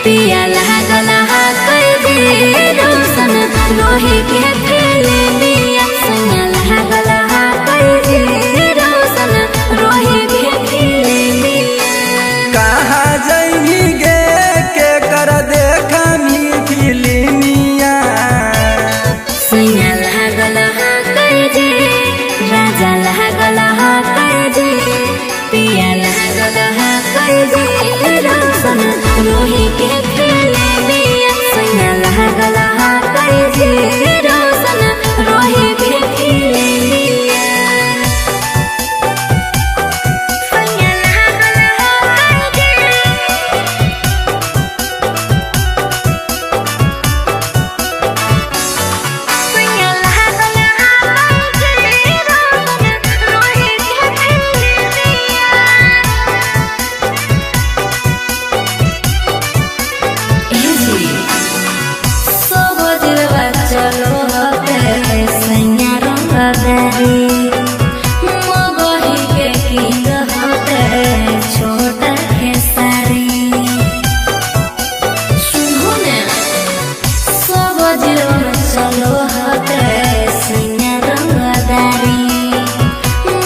पिया लहा कर दे रोशन लोहे के थैले लिया सैया लहा कर दे रोशन लोहे के थैले लिया। कहाँ जइनी गे के कर देखा मी फिल्मिया सैया लहा कर दे राजा लहा कर दे पिया लहा कर दे रोशन लोहे के थैले लिया सैया लहा कर दे रोशन लोहे के थैले लिया। सैया लहा कर दे सैया लहा कर दे रोशन लोहे के थैले लिया। चलो सैया रंग दे मगही के किंग होते छोटा खेसारी सुनो ने सब जिलो चलो होते सैया रंग दारी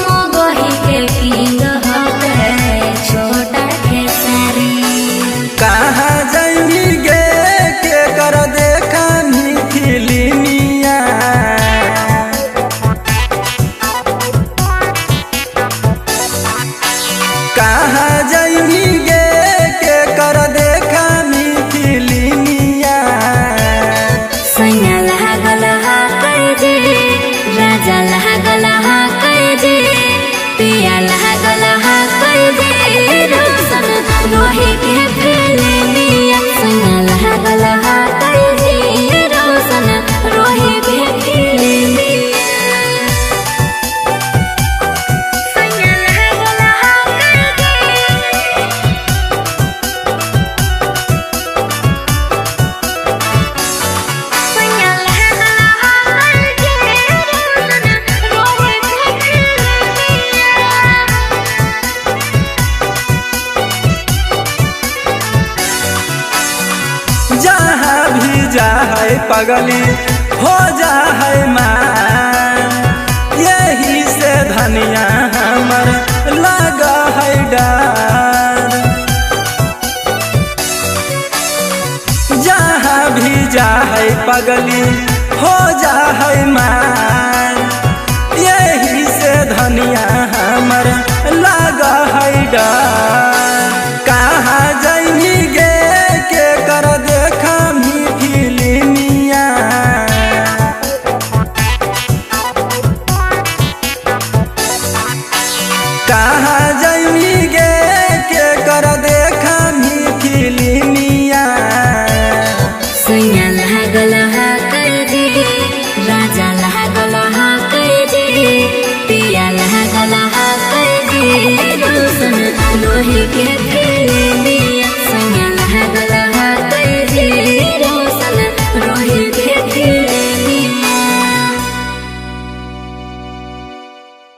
मगही के किंग होते छोटा खेसारी। कहाँ जइनी गे के कर देखा मी फिल्मिया कहाँ जइनी गे के कर देखा मी फिल्मिया सैया लहा कर दे राजा लहा कर दे पिया लहा कर दे रोशन लोहे के थैले लिया सैया लहा कर दे रोशन लोहे के थैले लिया। सैया लहा कर दे सैया लहा कर दे रोशन लोहे के थैले लिया। जहाँ भी जाए पगली हो जाए मान यही से धनिया हमर लगा है डर। जहाँ भी जाए पगली हो जाए मान यही से धनिया हमर लगा है डर। कहाँ जइनी गे के कर देखा मी फिल्मिया कहाँ जइनी गे के कर देखा मी फिल्मिया सैया लहा कर दे राजा लहा कर दे पिया लहा कर दे रोशन लोहे के